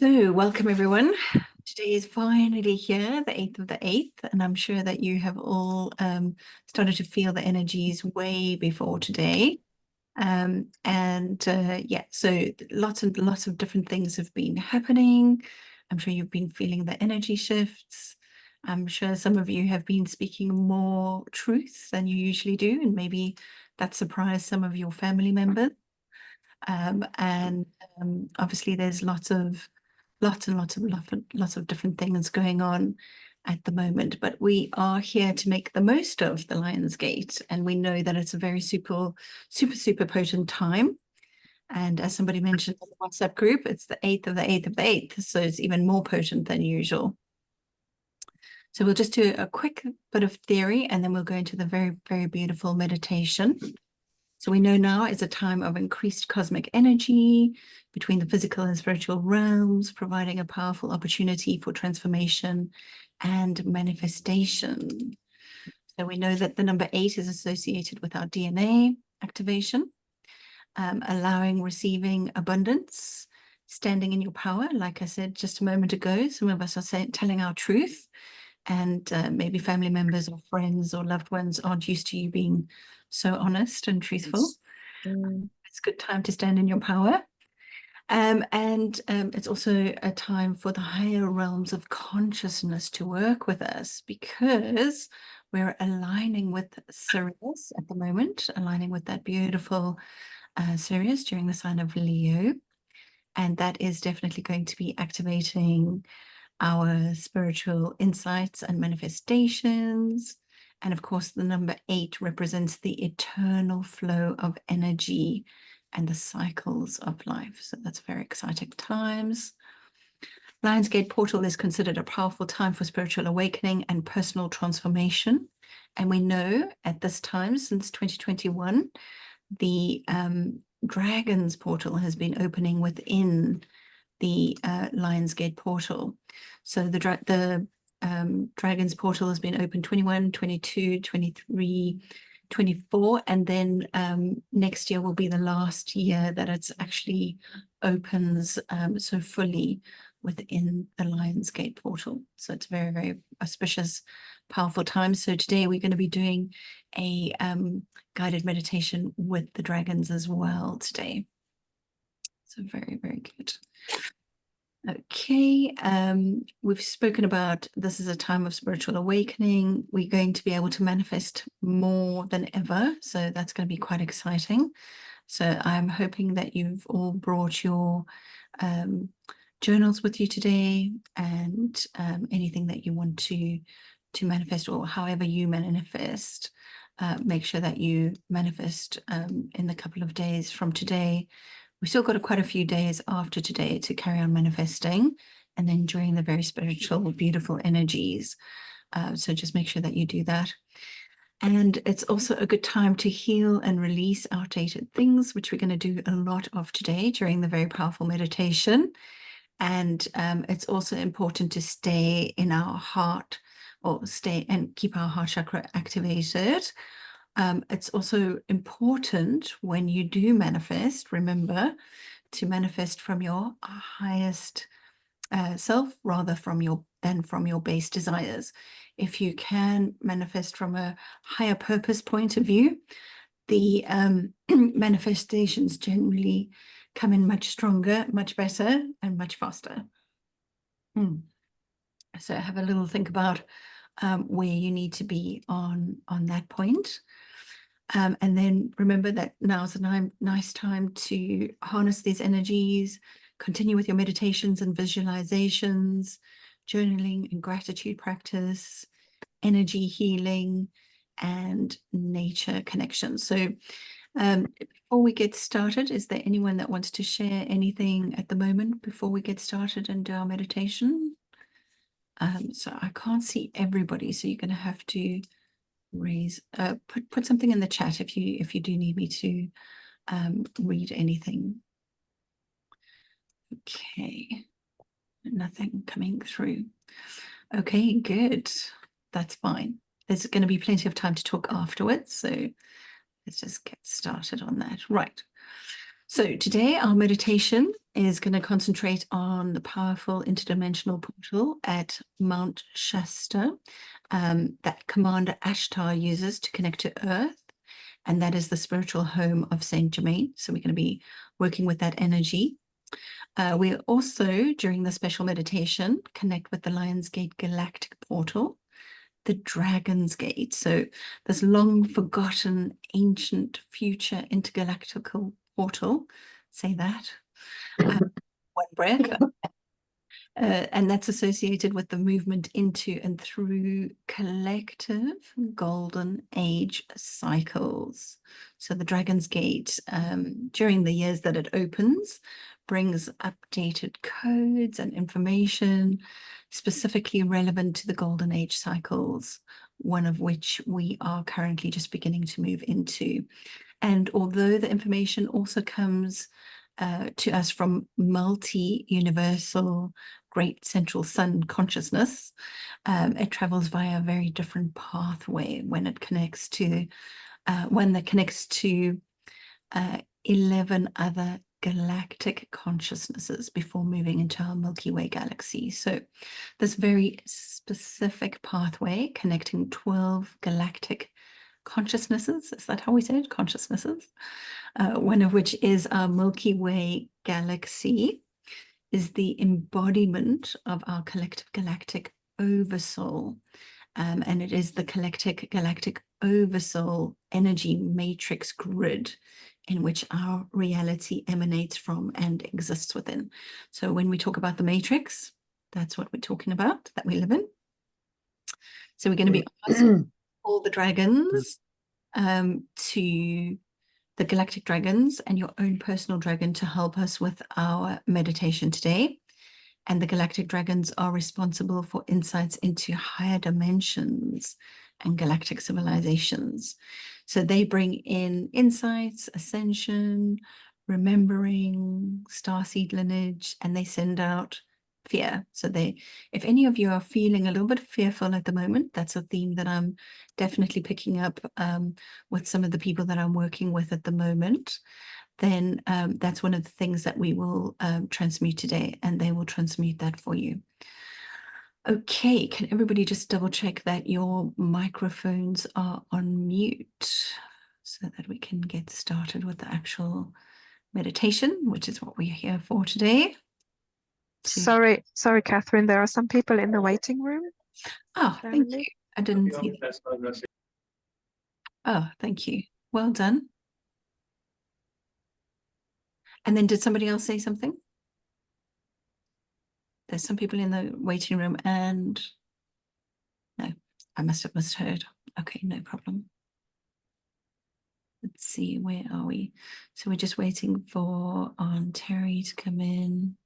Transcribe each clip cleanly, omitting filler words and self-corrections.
So, welcome everyone. Today is finally here, the 8th of the 8th, and I'm sure that you have all started to feel the energies way before today. Yeah, so lots and lots of different things have been happening. I'm sure you've been feeling the energy shifts. I'm sure some of you have been speaking more truth than you usually do, and maybe that surprised some of your family members. Obviously, there's lots of different things going on at the moment, but we are here to make the most of the Lion's Gate, and we know that it's a very super potent time. And as somebody mentioned in the WhatsApp group, it's the 8th of the 8th of the 8th, so it's even more potent than usual. So we'll just do a quick bit of theory, and then we'll go into the very beautiful meditation. So we know now is a time of increased cosmic energy between the physical and spiritual realms, providing a powerful opportunity for transformation and manifestation. So we know that the number 8 is associated with our DNA activation, allowing, receiving abundance, standing in your power. Like I said just a moment ago, some of us are telling our truth, and maybe family members or friends or loved ones aren't used to you being so honest and truthful. It's a good time to stand in your power. It's also a time for the higher realms of consciousness to work with us, because we're aligning with Sirius at the moment, aligning with that beautiful Sirius during the sign of Leo. And that is definitely going to be activating our spiritual insights and manifestations. And of course, the number 8 represents the eternal flow of energy and the cycles of life. So that's very exciting times. Lionsgate Portal is considered a powerful time for spiritual awakening and personal transformation. And we know at this time, since 2021, the Dragon's Portal has been opening within the Lionsgate Portal. So the Dragon's Portal has been open 21, 22, 23, 24, and then next year will be the last year that it's actually opens so fully within the Lionsgate Portal. So it's very auspicious, powerful time. So today we're going to be doing a guided meditation with the dragons as well today. So very good. Okay, we've spoken about this is a time of spiritual awakening. We're going to be able to manifest more than ever, so that's going to be quite exciting. So I'm hoping that you've all brought your journals with you today, and anything that you want to manifest, or however you manifest, make sure that you manifest in the couple of days from today. We've still got quite a few days after today to carry on manifesting and enjoying the very spiritual, beautiful energies. So just make sure that you do that. And it's also a good time to heal and release outdated things, which we're going to do a lot of today during the very powerful meditation. And it's also important to stay in our heart, or stay and keep our heart chakra activated. It's also important when you do manifest, remember to manifest from your highest self rather than from your base desires. If you can manifest from a higher purpose point of view, the manifestations generally come in much stronger, much better, and much faster. So have a little think about where you need to be on that point. And then remember that now's a nice time to harness these energies, continue with your meditations and visualizations, journaling and gratitude practice, energy healing, and nature connection. So before we get started, is there anyone that wants to share anything at the moment before we get started and do our meditation? So I can't see everybody, so you're going to have to put something in the chat if you do need me to read anything. Okay, nothing coming through. Okay, good. That's fine. There's going to be plenty of time to talk afterwards, so let's just get started on that. Right. So today our meditation is going to concentrate on the powerful interdimensional portal at Mount Shasta that Commander Ashtar uses to connect to Earth. And that is the spiritual home of Saint Germain. So we're going to be working with that energy. We also, during the special meditation, connect with the Lionsgate Galactic Portal, the Dragon's Gate. So this long forgotten, ancient, future intergalactical portal. Say that. One breath. And that's associated with the movement into and through collective golden age cycles. So the Dragon's Gate, during the years that it opens, brings updated codes and information specifically relevant to the golden age cycles, one of which we are currently just beginning to move into. And although the information also comes to us from multi-universal great central sun consciousness, it travels via a very different pathway when it connects to one that connects to 11 other galactic consciousnesses before moving into our Milky Way galaxy. So this very specific pathway connecting 12 galactic consciousnesses, is that how we say it? Consciousnesses. One of which is our Milky Way galaxy, is the embodiment of our collective galactic oversoul. And it is the collective galactic oversoul energy matrix grid in which our reality emanates from and exists within. So when we talk about the matrix, that's what we're talking about, that we live in. So we're going to be asking all the dragons to the galactic dragons and your own personal dragon to help us with our meditation today. And the galactic dragons are responsible for insights into higher dimensions and galactic civilizations. So they bring in insights, ascension, remembering, starseed lineage, and they send out fear. So if any of you are feeling a little bit fearful at the moment, that's a theme that I'm definitely picking up with some of the people that I'm working with at the moment, then that's one of the things that we will transmute today, and they will transmute that for you. Okay, can everybody just double check that your microphones are on mute so that we can get started with the actual meditation, which is what we're here for today. Sorry, Catherine, there are some people in the waiting room. Oh, thank you. I didn't see that. Oh, thank you. Well done. And then did somebody else say something? There's some people in the waiting room and no, I must have misheard. Okay, no problem. Let's see, where are we? So we're just waiting for Aunt Terry to come in.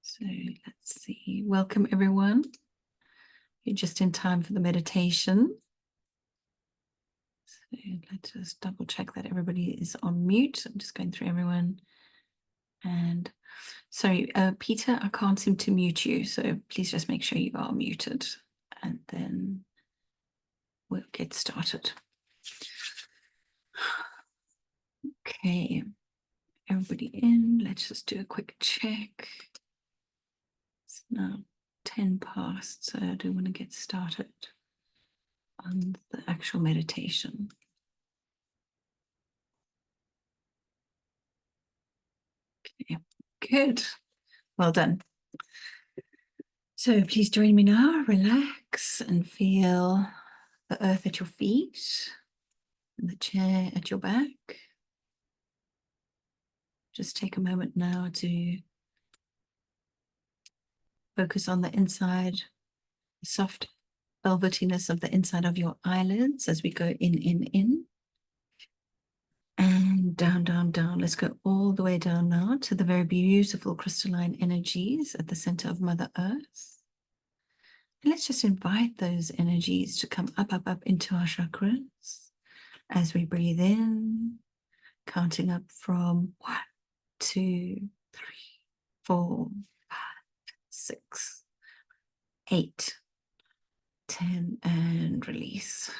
So let's see. Welcome, everyone. You're just in time for the meditation. So let's just double check that everybody is on mute. I'm just going through everyone. And sorry, Peter, I can't seem to mute you. So please just make sure you are muted. And then we'll get started. Okay, everybody in. Let's just do a quick check. It's now 10 past, so I do want to get started on the actual meditation. Okay, good. Well done. So please join me now. Relax and feel the earth at your feet and the chair at your back. Just take a moment now to focus on the inside, the soft velvetiness of the inside of your eyelids as we go in. And down, down, down. Let's go all the way down now to the very beautiful crystalline energies at the center of Mother Earth. And let's just invite those energies to come up, up, up into our chakras as we breathe in, counting up from 1, 2, 3, 4, 5, 6, 8, 10, and release.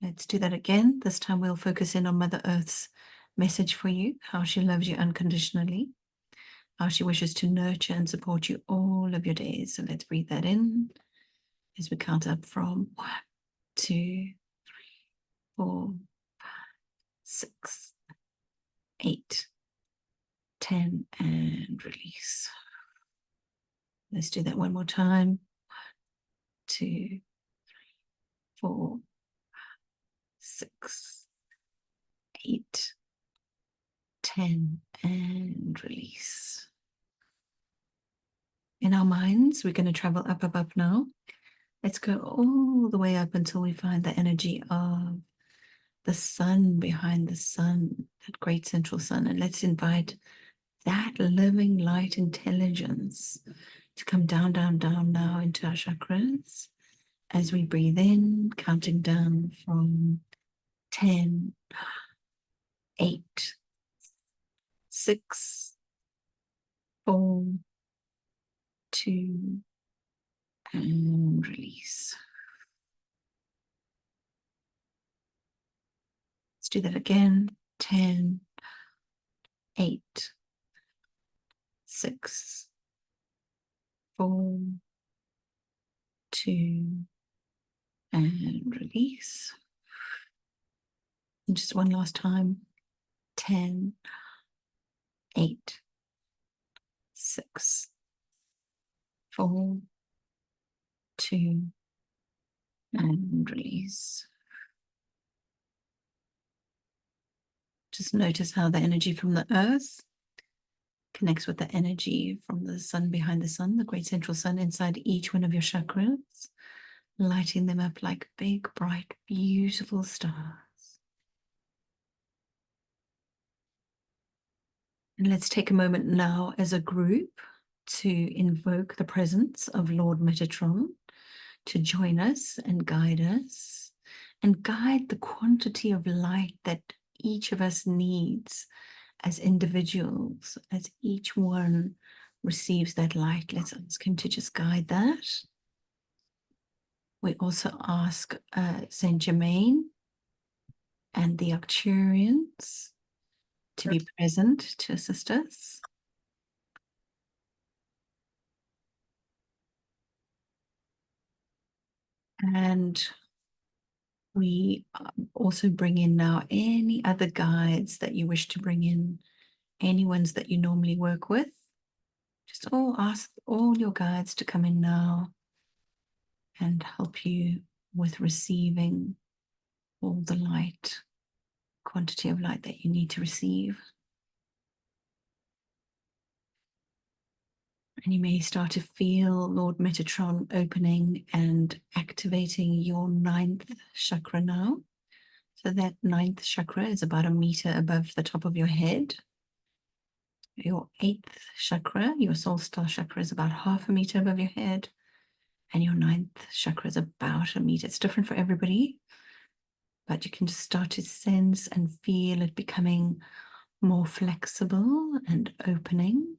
Let's do that again. This time we'll focus in on Mother Earth's message for you, how she loves you unconditionally, how she wishes to nurture and support you all of your days. So let's breathe that in as we count up from 1, 2, 3, 4, 6, 8, 10, and release. Let's do that one more time. 2, 4, 6, 8, 10, and release. In our minds, we're going to travel up, up, up now. Let's go all the way up until we find the energy of the sun behind the sun, that great central sun. And let's invite that living light intelligence to come down, down, down now into our chakras as we breathe in, counting down from 10, 8, 6, 4, 2, and release. Let's do that again. 10, 8, 6, 4, 2, and release. And just one last time. 10, 8, 6, 4, 2, and release. Just notice how the energy from the earth connects with the energy from the sun behind the sun, the great central sun inside each one of your chakras, lighting them up like big, bright, beautiful stars. And let's take a moment now as a group to invoke the presence of Lord Metatron to join us and guide the quantity of light that each of us needs as individuals, as each one receives that light. Let's ask him to just guide that. We also ask Saint Germain and the Arcturians to be present to assist us. And we also bring in now any other guides that you wish to bring in, any ones that you normally work with. Just ask all your guides to come in now and help you with receiving all the light, quantity of light that you need to receive. And you may start to feel Lord Metatron opening and activating your 9th chakra now. So that 9th chakra is about 1 meter above the top of your head. Your 8th chakra, your soul star chakra, is about 1/2 meter above your head. And your 9th chakra is about 1 meter. It's different for everybody, but you can just start to sense and feel it becoming more flexible and opening,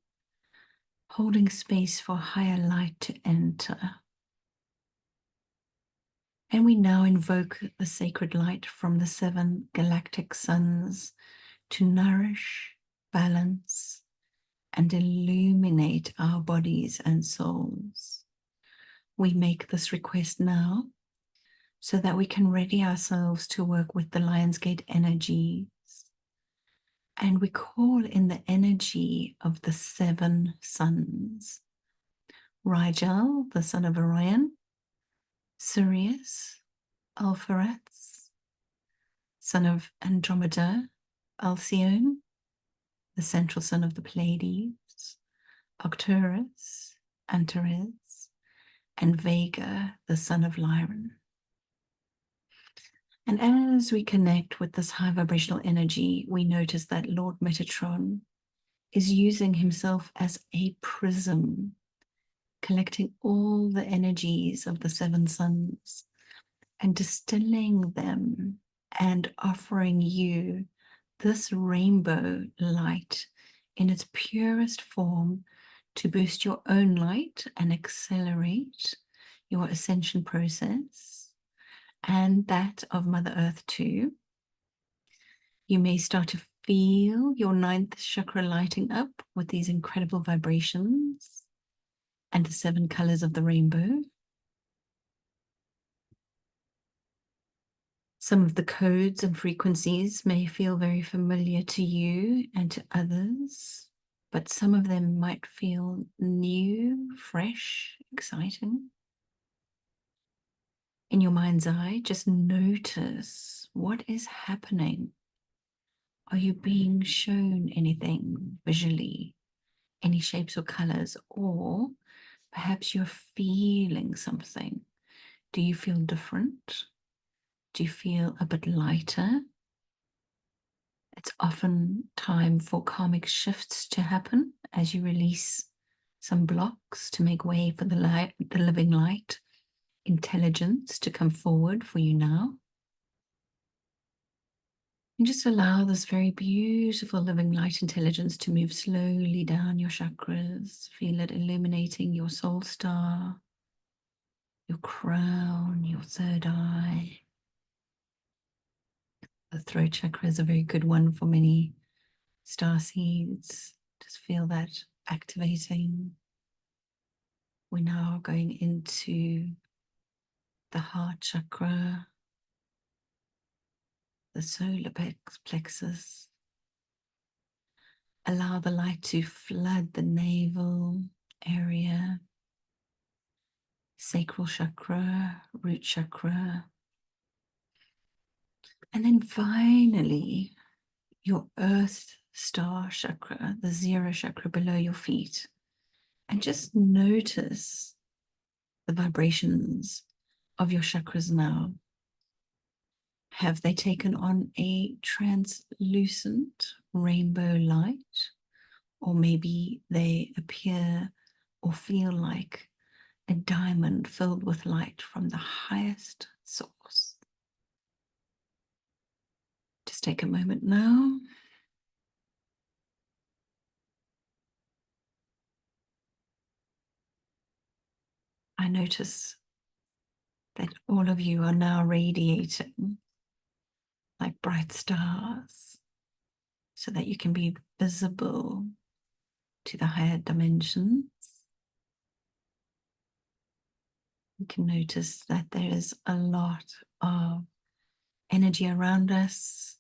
holding space for higher light to enter. And we now invoke the sacred light from the 7 galactic suns to nourish, balance, and illuminate our bodies and souls. We make this request now so that we can ready ourselves to work with the Lionsgate energies. And we call in the energy of the 7 suns. Rigel, the son of Orion, Sirius, Alpheratz, son of Andromeda, Alcyone, the central son of the Pleiades, Arcturus, Antares, and Vega, the son of Lyran. And as we connect with this high vibrational energy, we notice that Lord Metatron is using himself as a prism, collecting all the energies of the 7 suns and distilling them and offering you this rainbow light in its purest form to boost your own light and accelerate your ascension process, and that of Mother Earth too. You may start to feel your ninth chakra lighting up with these incredible vibrations and the 7 colors of the rainbow. Some of the codes and frequencies may feel very familiar to you and to others, but some of them might feel new, fresh, exciting. In your mind's eye, just notice what is happening. Are you being shown anything visually, any shapes or colors, or perhaps you're feeling something? Do you feel different? Do you feel a bit lighter? It's often time for karmic shifts to happen as you release some blocks to make way for the light, the living light, intelligence to come forward for you now. And just allow this very beautiful living light intelligence to move slowly down your chakras. Feel it illuminating your soul star, your crown, your third eye. The throat chakra is a very good one for many star seeds. Just feel that activating. We're now going into the heart chakra, the solar plexus. Allow the light to flood the navel area, sacral chakra, root chakra. And then finally, your earth star chakra, the 0 chakra below your feet. And just notice the vibrations of your chakras now. Have they taken on a translucent rainbow light? Or maybe they appear or feel like a diamond filled with light from the highest source. Just take a moment now. I notice that all of you are now radiating like bright stars so that you can be visible to the higher dimensions. You can notice that there is a lot of energy around us.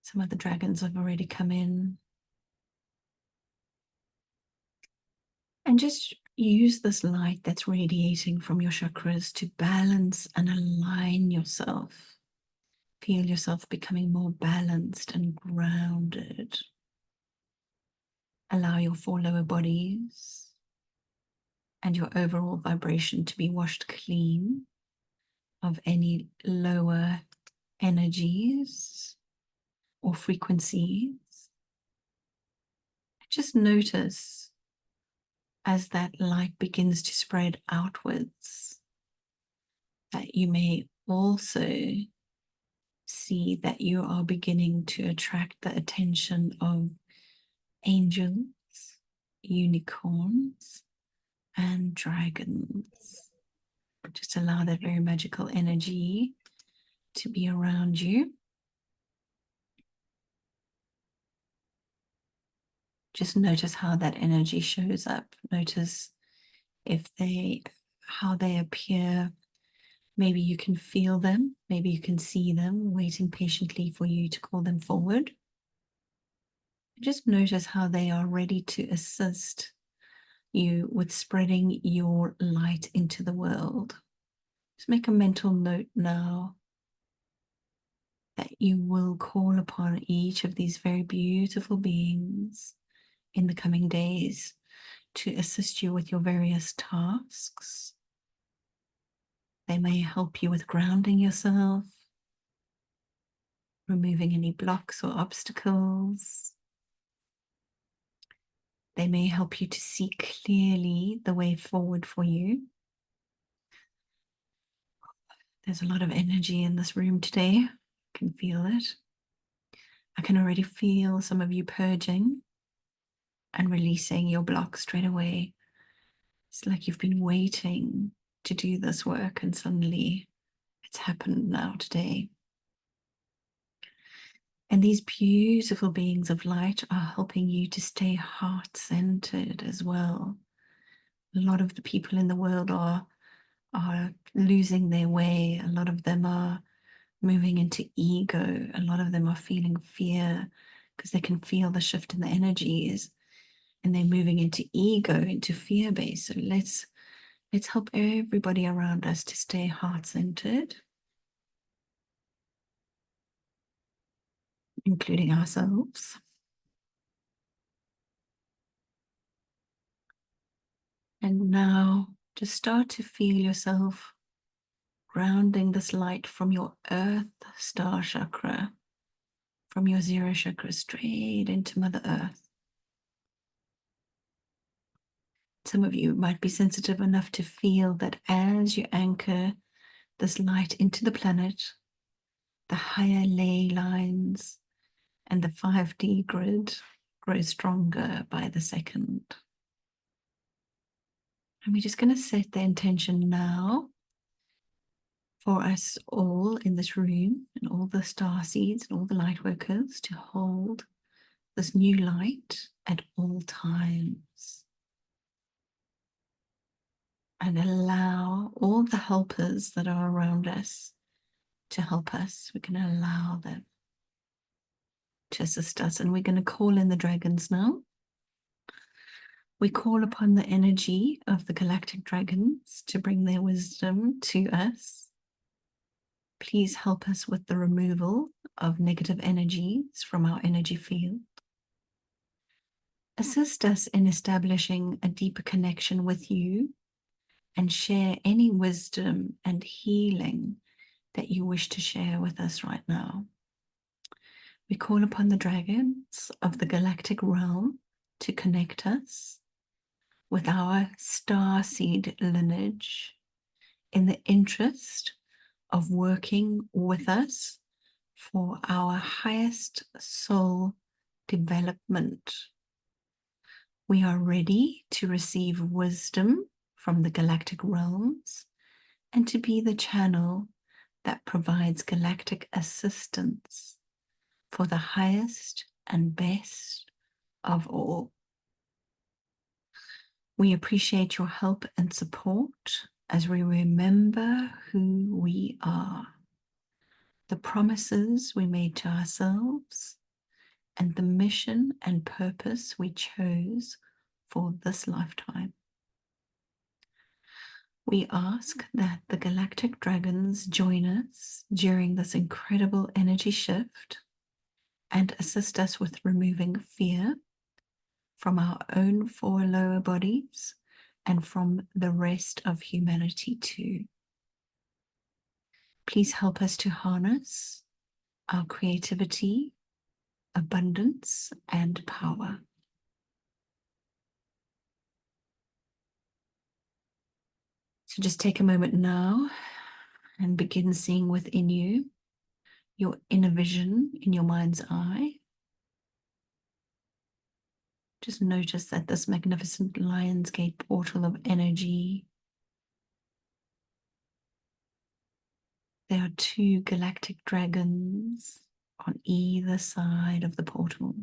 Some of the dragons have already come in. And just use this light that's radiating from your chakras to balance and align yourself. Feel yourself becoming more balanced and grounded. Allow your 4 lower bodies and your overall vibration to be washed clean of any lower energies or frequencies. Just notice as that light begins to spread outwards that you may also see that you are beginning to attract the attention of angels, unicorns, and dragons. Just allow that very magical energy to be around you. Just notice how that energy shows up. Notice how they appear. Maybe you can feel them. Maybe you can see them waiting patiently for you to call them forward. Just notice how they are ready to assist you with spreading your light into the world. Just make a mental note now that you will call upon each of these very beautiful beings in the coming days to assist you with your various tasks. They may help you with grounding yourself, removing any blocks or obstacles. They may help you to see clearly the way forward for you. There's a lot of energy in this room today. I can feel it. I can already feel some of you purging and releasing your blocks straight away. It's like you've been waiting to do this work and suddenly It's happened now today. And these beautiful beings of light are helping you to stay heart-centered as well. A lot of the people in the world are losing their way. A lot of them are moving into ego. A lot of them are feeling fear because they can feel the shift in the energies, and they're moving into ego, into fear base. So let's help everybody around us to stay heart-centered, including ourselves. And now just start to feel yourself grounding this light from your earth star chakra, from your zero chakra, straight into Mother Earth. Some of you might be sensitive enough to feel that as you anchor this light into the planet, the higher ley lines and the 5D grid grow stronger by the second. And we're just going to set the intention now for us all in this room and all the star seeds and all the light workers to hold this new light at all times. And allow all the helpers that are around us to help us. We're going to allow them to assist us. And we're going to call in the dragons now. We call upon the energy of the galactic dragons to bring their wisdom to us. Please help us with the removal of negative energies from our energy field. Assist us in establishing a deeper connection with you and share any wisdom and healing that you wish to share with us right now. We call upon the dragons of the galactic realm to connect us with our starseed lineage in the interest of working with us for our highest soul development. We are ready to receive wisdom from the galactic realms and to be the channel that provides galactic assistance for the highest and best of all. We appreciate your help and support as we remember who we are, the promises we made to ourselves, and the mission and purpose we chose for this lifetime. We ask that the galactic dragons join us during this incredible energy shift and assist us with removing fear from our own four lower bodies and from the rest of humanity too. Please help us to harness our creativity, abundance, and power. So just take a moment now and begin seeing within you your inner vision in your mind's eye. Just notice that this magnificent Lion's Gate portal of energy, there are two galactic dragons on either side of the portal.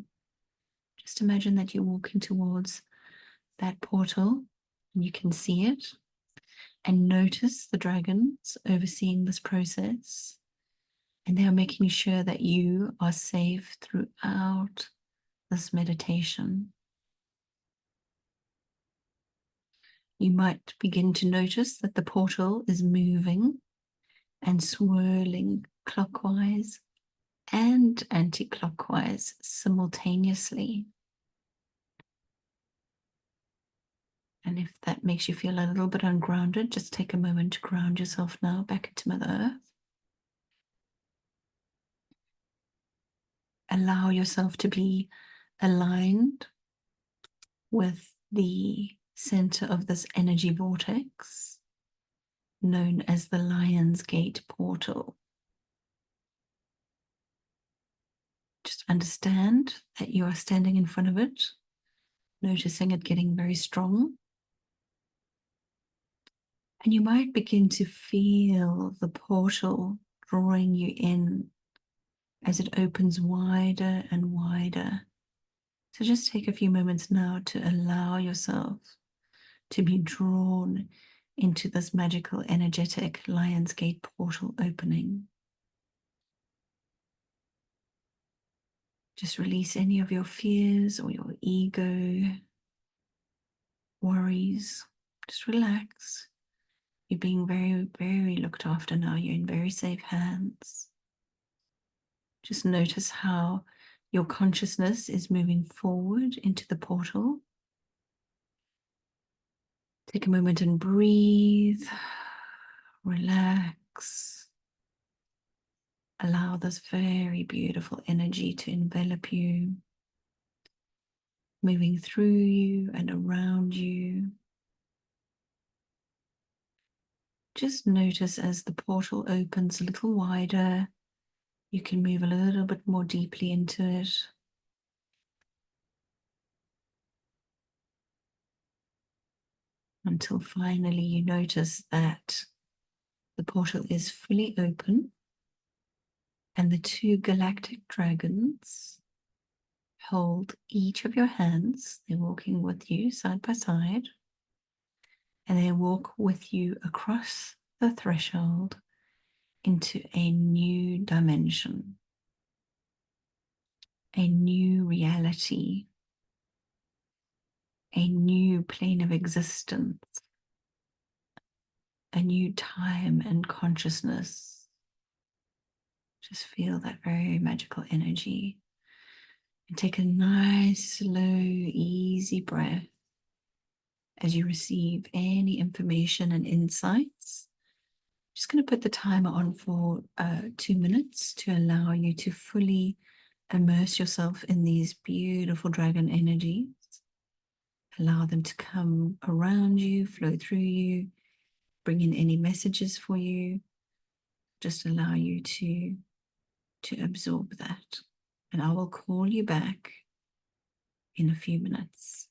Just imagine that you're walking towards that portal and you can see it, and notice the dragons overseeing this process, and they are making sure that you are safe throughout this meditation. You might begin to notice that the portal is moving and swirling clockwise and anti-clockwise simultaneously. And if that makes you feel a little bit ungrounded, just take a moment to ground yourself now back into Mother Earth. Allow yourself to be aligned with the center of this energy vortex known as the Lion's Gate portal. Just understand that you are standing in front of it, noticing it getting very strong. And you might begin to feel the portal drawing you in as it opens wider and wider. So just take a few moments now to allow yourself to be drawn into this magical, energetic Lionsgate portal opening. Just release any of your fears or your ego, worries. Just relax. You're being very, very looked after now. You're in very safe hands. Just notice how your consciousness is moving forward into the portal. Take a moment and breathe. Relax. Allow this very beautiful energy to envelop you, moving through you and around you. Just notice as the portal opens a little wider, you can move a little bit more deeply into it. Until finally you notice that the portal is fully open and the two galactic dragons hold each of your hands. They're walking with you side by side, and they walk with you across the threshold into a new dimension, a new reality, a new plane of existence, a new time and consciousness. Just feel that very magical energy. And take a nice, slow, easy breath as you receive any information and insights. Just going to put the timer on for 2 minutes to allow you to fully immerse yourself in these beautiful dragon energies. Allow them to come around you, flow through you, bring in any messages for you. Just allow you to absorb that. And I will call you back in a few minutes.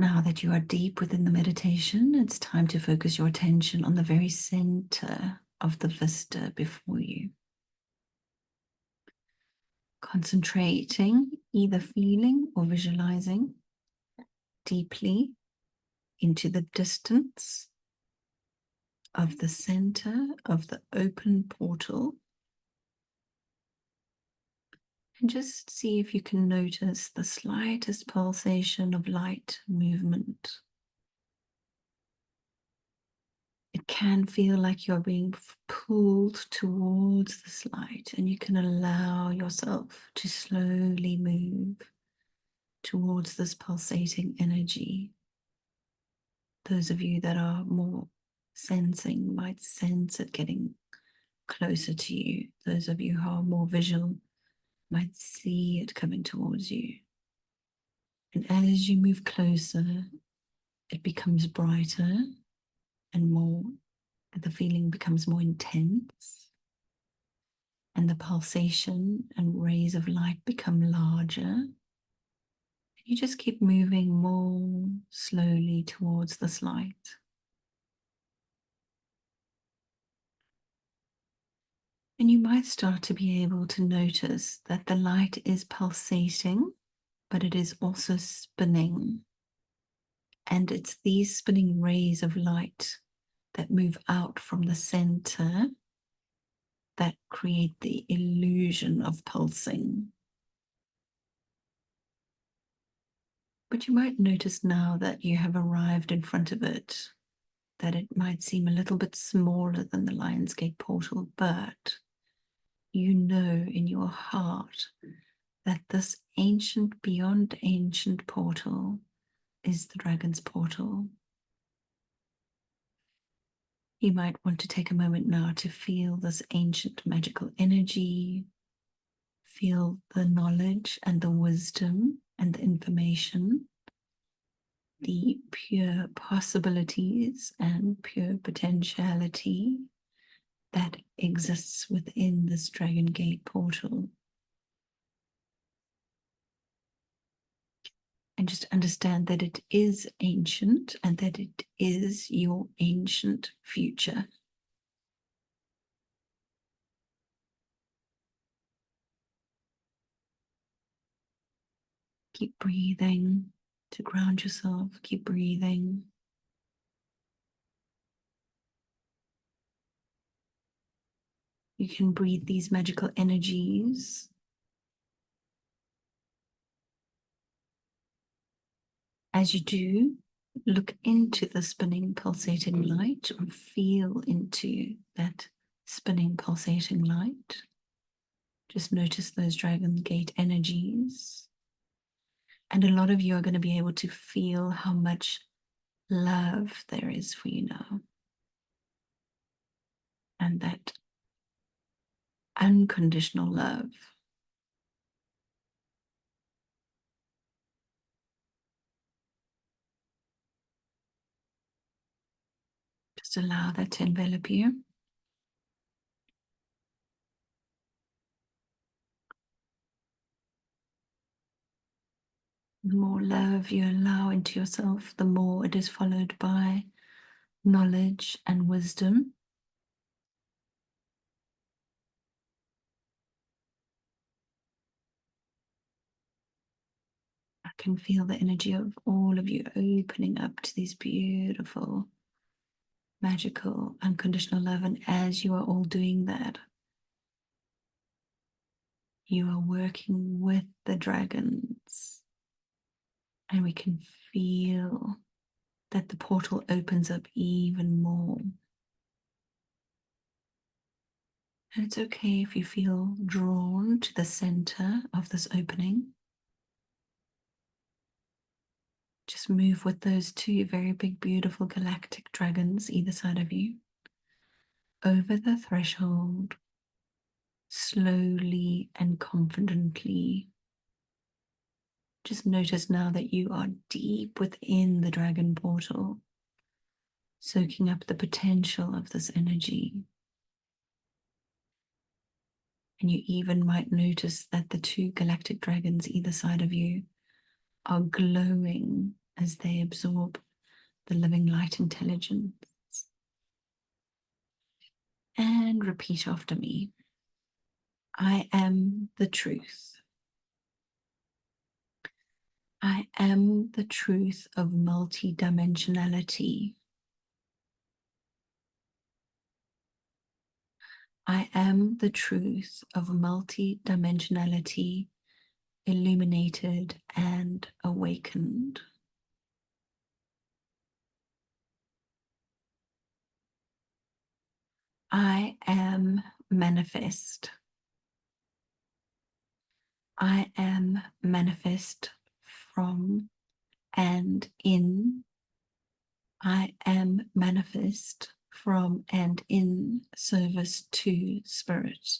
Now that you are deep within the meditation, it's time to focus your attention on the very center of the vista before you. Concentrating, either feeling or visualizing deeply into the distance of the center of the open portal. And just see if you can notice the slightest pulsation of light movement. It can feel like you're being pulled towards this light, and you can allow yourself to slowly move towards this pulsating energy. Those of you that are more sensing might sense it getting closer to you. Those of you who are more visual might see it coming towards you. And as you move closer, it becomes brighter and more, the feeling becomes more intense, and the pulsation and rays of light become larger. You just keep moving more slowly towards this light. And you might start to be able to notice that the light is pulsating, but it is also spinning. And it's these spinning rays of light that move out from the center that create the illusion of pulsing. But you might notice now that you have arrived in front of it, that it might seem a little bit smaller than the Lionsgate portal, but you know in your heart that this ancient, beyond ancient portal is the dragon's portal. You might want to take a moment now to feel this ancient magical energy, feel the knowledge and the wisdom and the information, the pure possibilities and pure potentiality that exists within this Dragon Gate portal. And just understand that it is ancient and that it is your ancient future. Keep breathing to ground yourself. Keep breathing. You can breathe these magical energies. As you do, look into the spinning, pulsating light, or feel into that spinning, pulsating light. Just notice those Dragon Gate energies. And a lot of you are going to be able to feel how much love there is for you now. And that unconditional love. Just allow that to envelop you. The more love you allow into yourself, the more it is followed by knowledge and wisdom. I can feel the energy of all of you opening up to these beautiful, magical, unconditional love. And as you are all doing that, you are working with the dragons. And we can feel that the portal opens up even more. And it's okay if you feel drawn to the center of this opening. Just move with those two very big, beautiful galactic dragons either side of you over the threshold, slowly and confidently. Just notice now that you are deep within the dragon portal, soaking up the potential of this energy. And you even might notice that the two galactic dragons either side of you are glowing as they absorb the living light intelligence. And repeat after me. I am the truth. I am the truth of multidimensionality. I am the truth of multidimensionality, illuminated and awakened. I am manifest. I am manifest from and in. I am manifest from and in service to Spirit.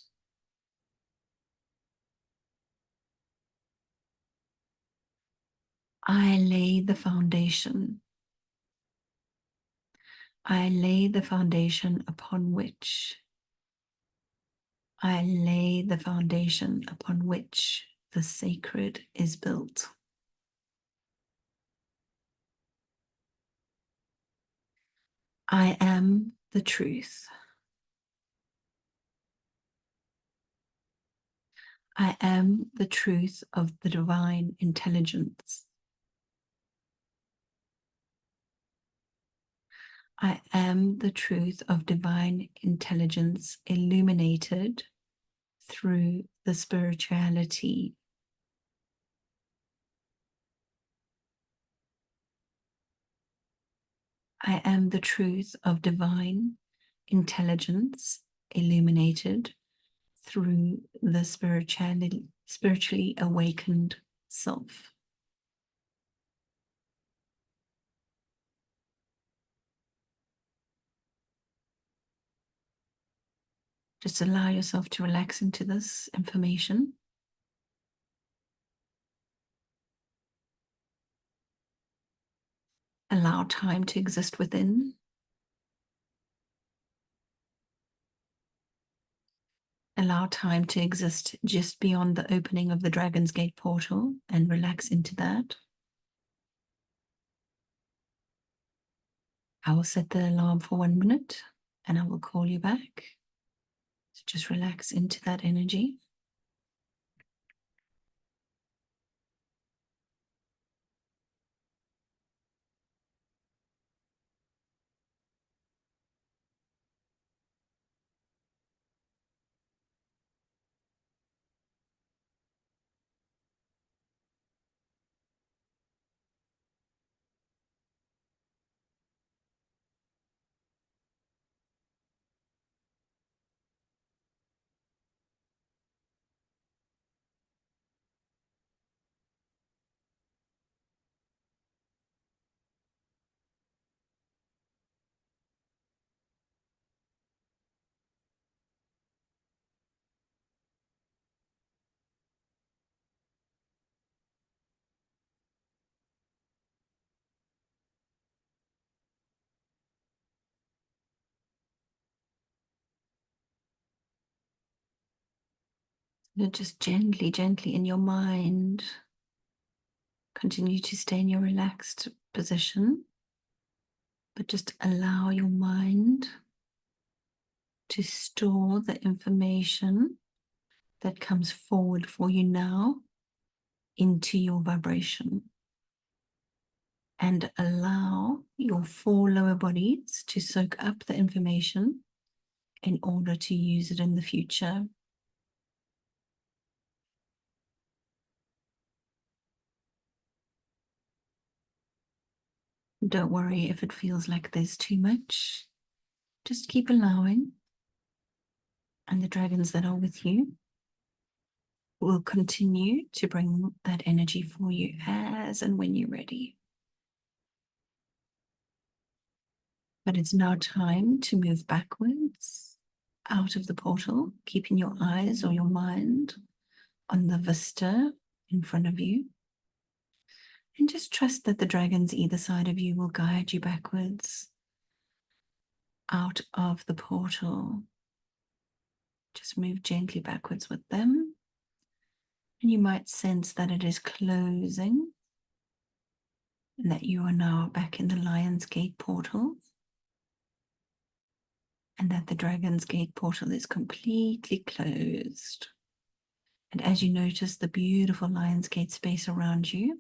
I lay the foundation. I lay the foundation upon which I lay the foundation upon which the sacred is built. I am the truth. I am the truth of the divine intelligence. I am the truth of divine intelligence illuminated through the spirituality. I am the truth of divine intelligence illuminated through the spiritually awakened self. Just allow yourself to relax into this information. Allow time to exist within. Allow time to exist just beyond the opening of the Dragon's Gate portal and relax into that. I will set the alarm for 1 minute and I will call you back. So just relax into that energy. Just gently, gently in your mind, continue to stay in your relaxed position, but just allow your mind to store the information that comes forward for you now into your vibration. And allow your 4 lower bodies to soak up the information in order to use it in the future. Don't worry if it feels like there's too much. Just keep allowing, and the dragons that are with you will continue to bring that energy for you as and when you're ready. But it's now time to move backwards out of the portal, keeping your eyes or your mind on the vista in front of you. And just trust that the dragons either side of you will guide you backwards out of the portal. Just move gently backwards with them. And you might sense that it is closing and that you are now back in the Lion's Gate portal. And that the Dragon's Gate portal is completely closed. And as you notice the beautiful Lion's Gate space around you,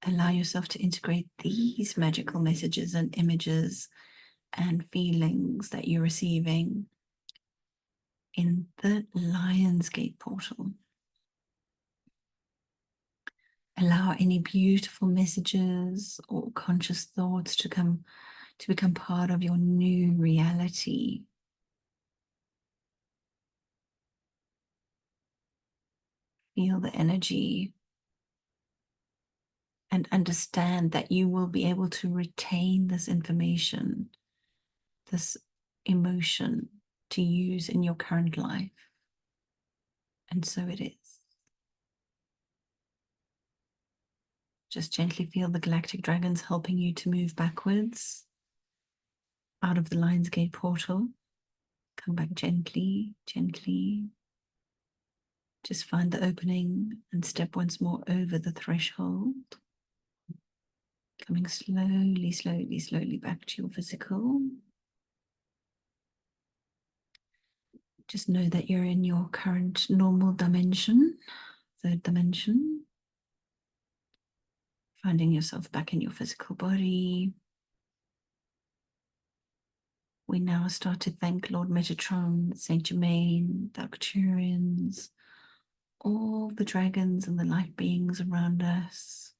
allow yourself to integrate these magical messages and images and feelings that you're receiving in the Lion's Gate portal. Allow any beautiful messages or conscious thoughts to become part of your new reality. Feel the energy and understand that you will be able to retain this information, this emotion to use in your current life. And so it is. Just gently feel the galactic dragons helping you to move backwards out of the Lion's Gate portal. Come back gently, gently. Just find the opening and step once more over the threshold. Coming slowly, slowly, slowly back to your physical. Just know that you're in your current normal dimension, third dimension. Finding yourself back in your physical body. We now start to thank Lord Metatron, Saint Germain, the Arcturians, all the dragons and the light beings around us.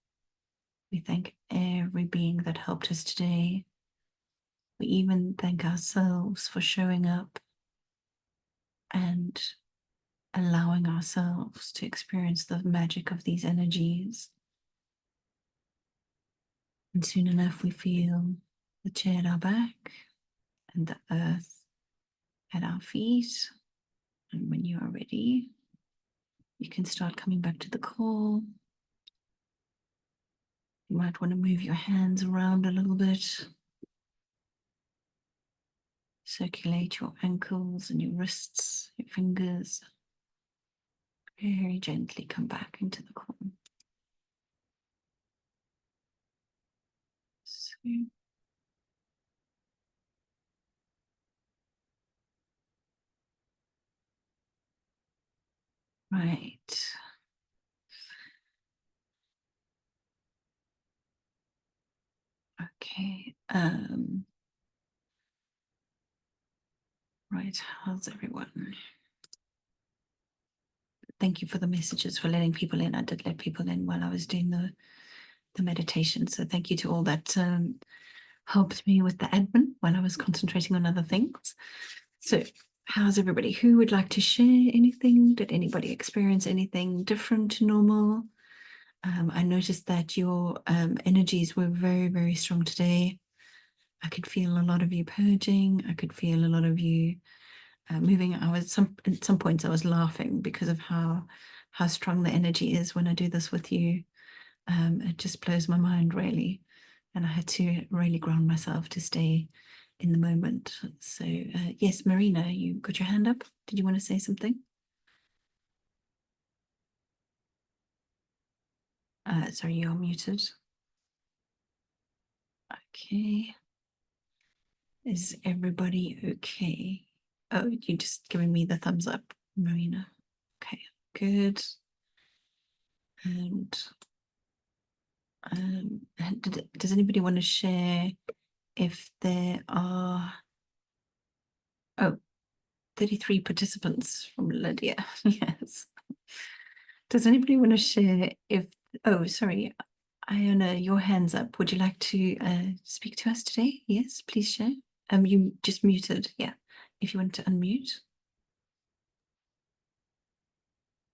We thank every being that helped us today. We even thank ourselves for showing up and allowing ourselves to experience the magic of these energies. And soon enough, we feel the chair at our back and the earth at our feet. And when you are ready, you can start coming back to the call. You might want to move your hands around a little bit. Circulate your ankles and your wrists, your fingers. Very gently come back into the call. So, right. Okay. Right. How's everyone? Thank you for the messages, for letting people in. I did let people in while I was doing the meditation. So thank you to all that helped me with the admin while I was concentrating on other things. So how's everybody? Who would like to share anything? Did anybody experience anything different to normal? I noticed that your energies were very, very strong today. I could feel a lot of you purging. I could feel a lot of you moving. At some points I was laughing because of how strong the energy is when I do this with you. It just blows my mind, really. And I had to really ground myself to stay in the moment. So yes, Marina, you got your hand up. Did you want to say something? Sorry, you're muted. Okay. Is everybody okay? Oh, you're just giving me the thumbs up, Marina. Okay, good. And does anybody want to share if there are 33 participants from Lydia? Yes. Does anybody want to share if, oh, sorry, Iona, your hand's up. Would you like to speak to us today? Yes, please share. You just muted, yeah. If you want to unmute.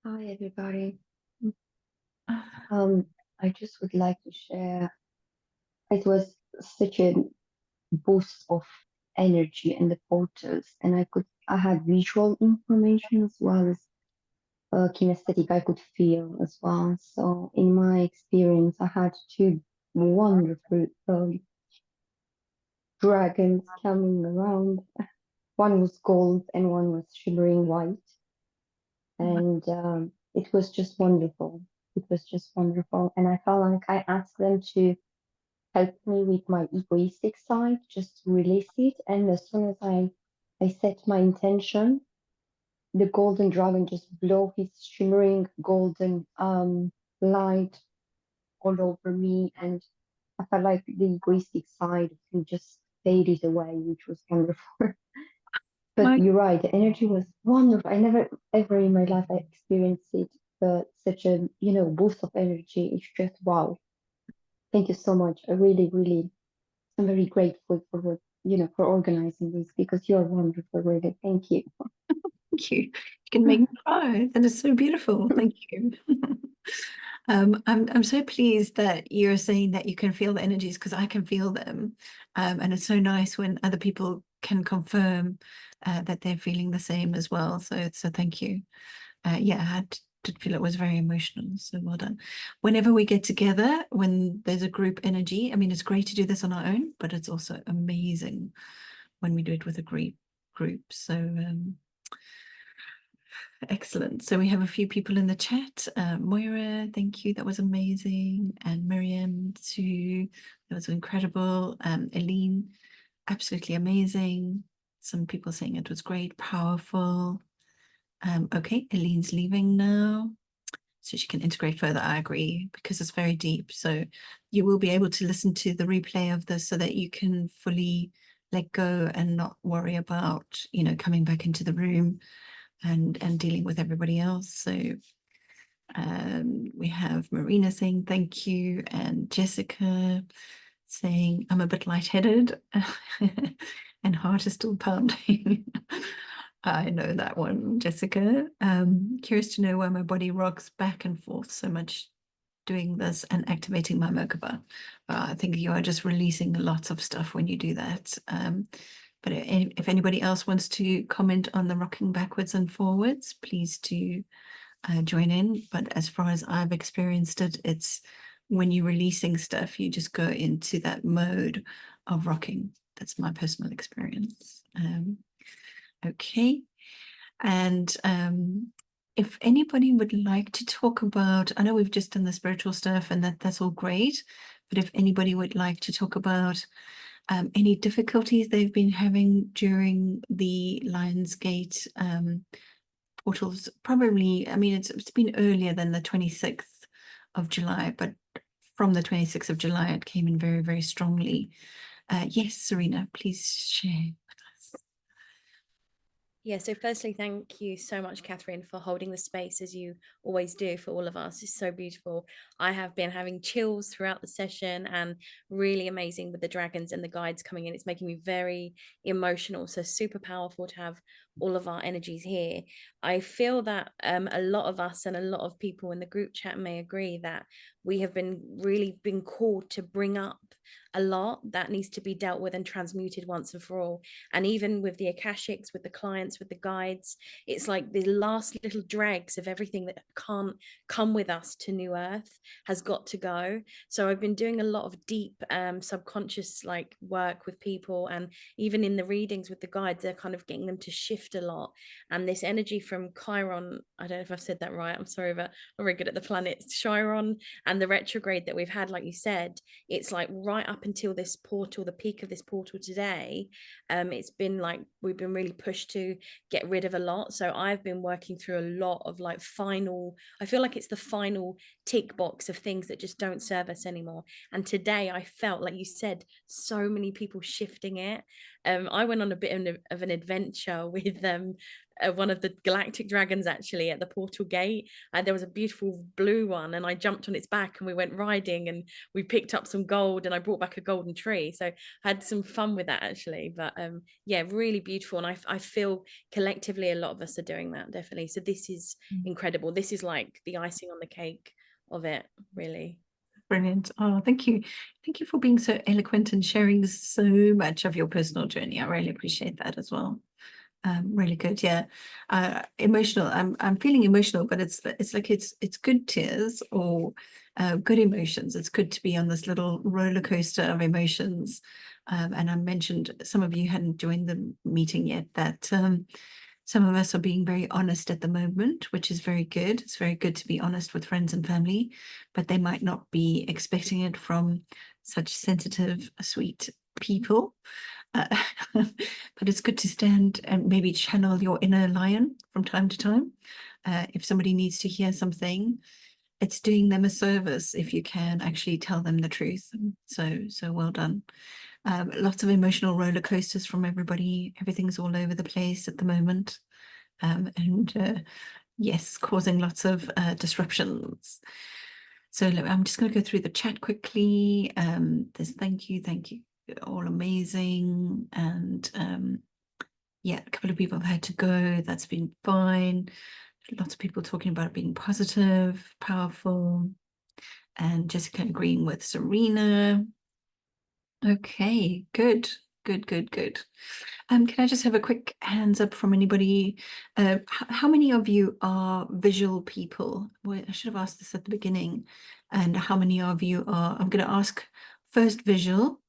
Hi, everybody. I just would like to share. It was such a boost of energy in the portals, and I had visual information as well as kinesthetic. I could feel as well. So in my experience, I had two wonderful dragons coming around. One was gold and one was shimmering white, and it was just wonderful. It was just wonderful, and I felt like I asked them to help me with my egoistic side, just to release it. And as soon as I set my intention, the golden dragon just blow his shimmering golden light all over me, and I felt like the egoistic side can just faded away, which was wonderful. But you're right, the energy was wonderful. I never ever in my life I experienced it, but such a boost of energy. It's just wow. Thank you so much. I really, really I'm very grateful for what for organizing this because you're wonderful, really. Thank you. Thank you. You can make me cry. That is so beautiful. Thank you. I'm so pleased that you're saying that you can feel the energies because I can feel them. And it's so nice when other people can confirm that they're feeling the same as well. So thank you. Yeah, I had did feel it was very emotional. So well done. Whenever we get together, when there's a group energy, I mean, it's great to do this on our own, but it's also amazing when we do it with a group. So excellent. So we have a few people in the chat. Moira, thank you. That was amazing. And Miriam too. That was incredible. Eileen, absolutely amazing. Some people saying it was great, powerful. Okay, Eileen's leaving now, so she can integrate further. I agree, because it's very deep. So you will be able to listen to the replay of this so that you can fully let go and not worry about, you know, coming back into the room and dealing with everybody else. So we have Marina saying thank you, and Jessica saying I'm a bit lightheaded and heart is still pounding. I know that one, Jessica. Curious to know why my body rocks back and forth so much doing this and activating my Merkaba. I think you are just releasing lots of stuff when you do that. But if anybody else wants to comment on the rocking backwards and forwards, please do join in. But as far as I've experienced it, it's when you're releasing stuff, you just go into that mode of rocking. That's my personal experience. Okay. And if anybody would like to talk about, I know we've just done the spiritual stuff and that's all great, but if anybody would like to talk about any difficulties they've been having during the Lionsgate portals, probably, I mean, it's been earlier than the 26th of July, but from the 26th of July, it came in very, very strongly. Yes, Serena, please share. Yeah, so firstly, thank you so much, Catherine, for holding the space as you always do for all of us. It's so beautiful. I have been having chills throughout the session, and really amazing with the dragons and the guides coming in. It's making me very emotional. So super powerful to have all of our energies here. I feel that a lot of us and a lot of people in the group chat may agree that we have really been called to bring up a lot that needs to be dealt with and transmuted once and for all. And even with the Akashics, with the clients, with the guides, it's like the last little dregs of everything that can't come with us to New Earth has got to go. So I've been doing a lot of deep subconscious like work with people, and even in the readings with the guides, they're kind of getting them to shift a lot. And this energy from Chiron, I don't know if I've said that right, I'm sorry, but I'm very good at the planets, Chiron, and the retrograde that we've had, like you said, it's like right up until this portal, the peak of this portal today, it's been like we've been really pushed to get rid of a lot. So I've been working through a lot of like I feel like it's the final tick box of things that just don't serve us anymore. And today I felt, like you said, so many people shifting it. I went on a bit of an adventure with one of the galactic dragons actually at the portal gate, and there was a beautiful blue one, and I jumped on its back and we went riding and we picked up some gold, and I brought back a golden tree. So I had some fun with that actually. But yeah, really beautiful. And I feel collectively a lot of us are doing that, definitely. So this is incredible. This is like the icing on the cake of it, really. Brilliant. Oh, thank you. Thank you for being so eloquent and sharing so much of your personal journey. I really appreciate that as well. Really good. Yeah. Emotional. I'm feeling emotional, but it's like it's good tears or good emotions. It's good to be on this little roller coaster of emotions. And I mentioned, some of you hadn't joined the meeting yet, that some of us are being very honest at the moment, which is very good. It's very good to be honest with friends and family, but they might not be expecting it from such sensitive, sweet people. But it's good to stand and maybe channel your inner lion from time to time. If somebody needs to hear something, it's doing them a service if you can actually tell them the truth. So well done. Lots of emotional roller coasters from everybody. Everything's all over the place at the moment. And yes, causing lots of disruptions. So I'm just going to go through the chat quickly. There's thank you, all amazing. And yeah, a couple of people have had to go. That's been fine. Lots of people talking about it being positive, powerful. And Jessica agreeing with Serena. Okay, good. Good, good, good. Can I just have a quick hands up from anybody? How many of you are visual people? Well, I should have asked this at the beginning. And how many of you are, I'm going to ask first visual,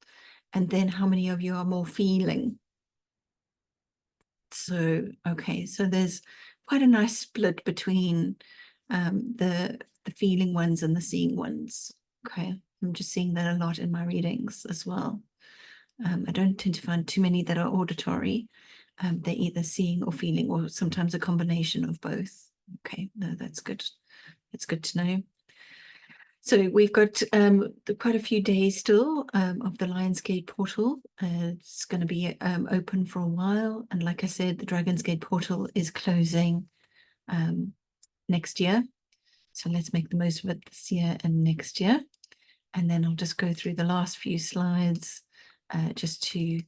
and then how many of you are more feeling? So, okay, so there's quite a nice split between the feeling ones and the seeing ones. Okay, I'm just seeing that a lot in my readings as well. I don't tend to find too many that are auditory. They're either seeing or feeling, or sometimes a combination of both. Okay, no, that's good. It's good to know. So we've got quite a few days still of the Lionsgate portal. It's going to be open for a while. And like I said, the Dragon's Gate portal is closing next year. So let's make the most of it this year and next year. And then I'll just go through the last few slides just to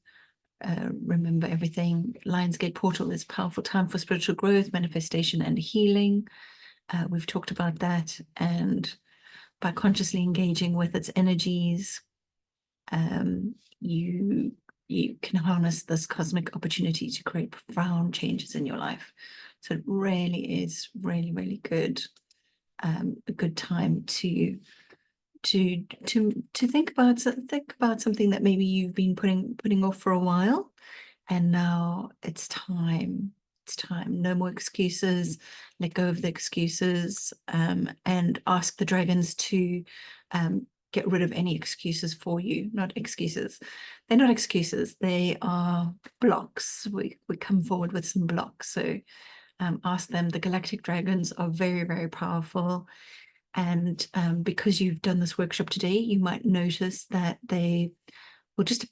remember everything. Lionsgate portal is a powerful time for spiritual growth, manifestation, and healing. We've talked about that. And by consciously engaging with its energies, you can harness this cosmic opportunity to create profound changes in your life. So it really is really good, a good time to think about something that maybe you've been putting off for a while, and now it's time. It's time. No more excuses. Let go of the excuses, and ask the dragons to get rid of any excuses for you. Not excuses. They're not excuses. They are blocks. We come forward with some blocks. So ask them. The galactic dragons are very powerful. And because you've done this workshop today, you might notice that they will just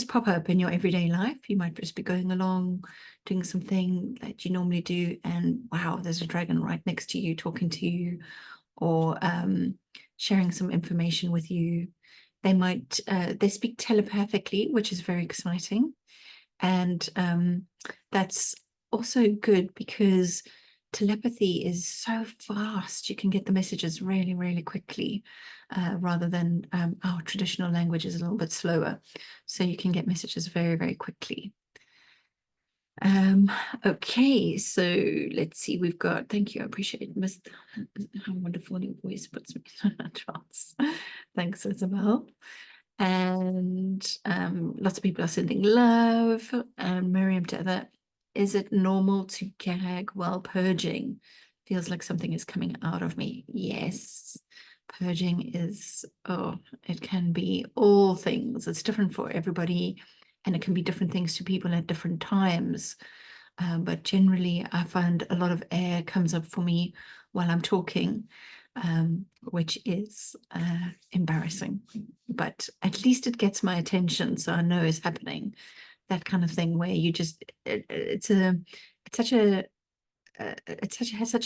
pop up in your everyday life. You might just be going along, doing something that you normally do, and wow, there's a dragon right next to you, talking to you, or sharing some information with you. They might, they speak telepathically, which is very exciting. And that's also good because telepathy is so fast. You can get the messages really quickly, rather than our traditional language is a little bit slower. So you can get messages very quickly. Okay, so let's see. We've got, thank you, I appreciate it. Miss, how wonderful your voice puts me in a trance. Thanks, Isabel. And lots of people are sending love. And Miriam Tether, is it normal to gag while purging? Feels like something is coming out of me. Yes, purging is, oh, it can be all things. It's different for everybody, and it can be different things to people at different times. But generally, I find a lot of air comes up for me while I'm talking, which is embarrassing. But at least it gets my attention, so I know it's happening. That kind of thing where you just, it has such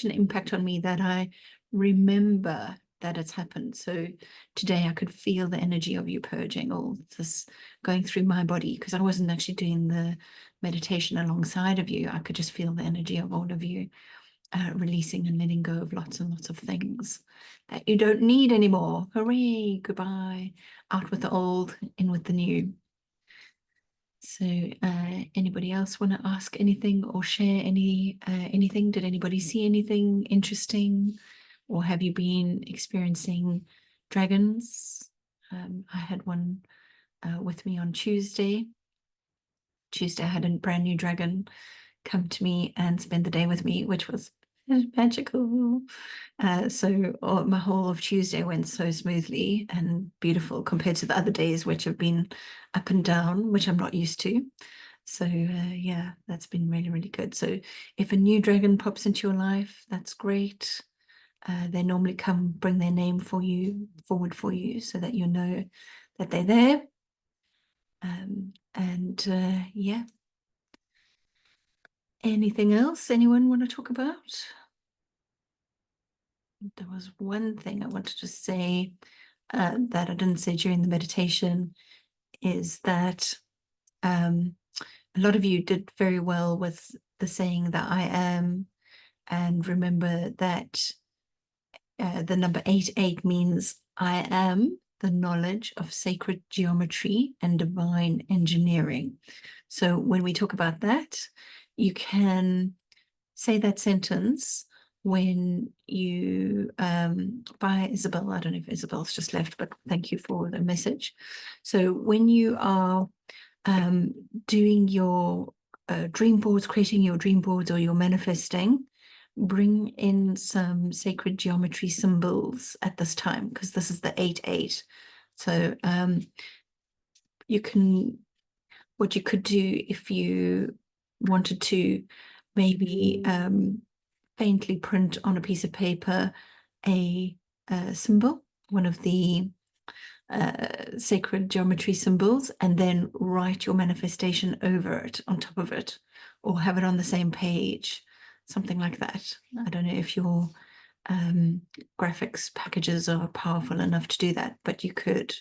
an impact on me that I remember that it's happened. So today I could feel the energy of you purging, all this going through my body, because I wasn't actually doing the meditation alongside of you. I could just feel the energy of all of you releasing and letting go of lots and lots of things that you don't need anymore. Hooray, goodbye. Out with the old, in with the new. So anybody else want to ask anything or share anything? Did anybody see anything interesting, or have you been experiencing dragons? I had one with me on Tuesday. I had a brand new dragon come to me and spend the day with me, which was magical. So my whole of Tuesday went so smoothly and beautiful compared to the other days, which have been up and down, which I'm not used to. So yeah, that's been really good. So if a new dragon pops into your life, that's great. They normally come bring their name forward for you so that you know that they're there. And yeah. Anything else anyone want to talk about? There was one thing I wanted to say that I didn't say during the meditation, is that a lot of you did very well with the saying that I am, and remember that the number 88 means I am, the knowledge of sacred geometry and divine engineering. So when we talk about that, you can say that sentence when you, by Isabel, I don't know if Isabel's just left, but thank you for the message. So when you are doing your dream boards, creating your dream boards, or you're manifesting, bring in some sacred geometry symbols at this time, because this is the 8-8. So you can, what you could do if you wanted to, maybe faintly print on a piece of paper a symbol, one of the sacred geometry symbols, and then write your manifestation over it, on top of it, or have it on the same page, something like that. I don't know if your graphics packages are powerful enough to do that, but you could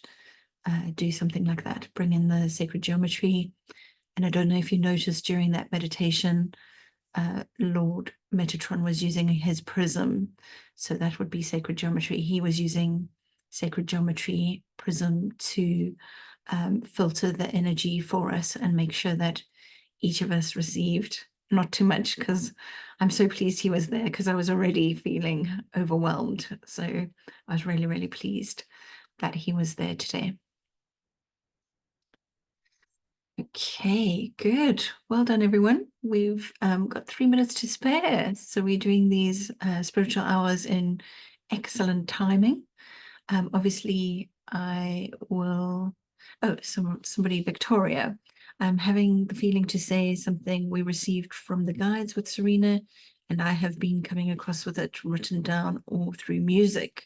do something like that. Bring in the sacred geometry. And I don't know if you noticed during that meditation, Lord Metatron was using his prism. So that would be sacred geometry. He was using sacred geometry prism to filter the energy for us and make sure that each of us received not too much, because I'm so pleased he was there, because I was already feeling overwhelmed. So I was really, really pleased that he was there today. Okay, good. Well done, everyone. We've got 3 minutes to spare. So we're doing these spiritual hours in excellent timing. Obviously, I will... Oh, somebody, Victoria. I'm having the feeling to say something we received from the guides with Serena, and I have been coming across with it written down or through music.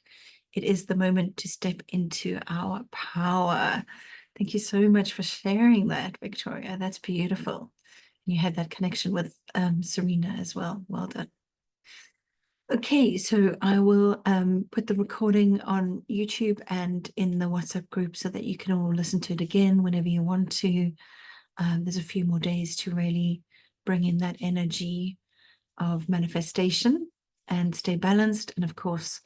It is the moment to step into our power. Thank you so much for sharing that, Victoria. That's beautiful. You had that connection with Serena as well. Well done. Okay, so I will put the recording on YouTube and in the WhatsApp group so that you can all listen to it again whenever you want to. There's a few more days to really bring in that energy of manifestation and stay balanced. And of course,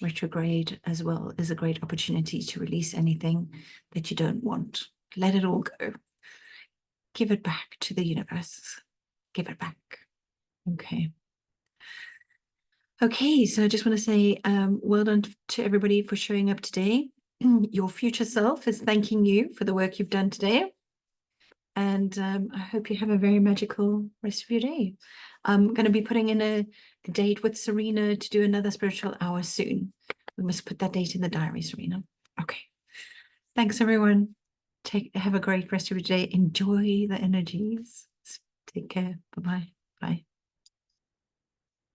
retrograde as well is a great opportunity to release anything that you don't want. Let it all go. Give it back to the universe. Give it back. Okay. Okay, so I just want to say well done to everybody for showing up today. Your future self is thanking you for the work you've done today. And I hope you have a very magical rest of your day. I'm going to be putting in a date with Serena to do another spiritual hour soon. We must put that date in the diary, Serena. Okay. Thanks, everyone. Have a great rest of your day. Enjoy the energies. Take care. Bye-bye.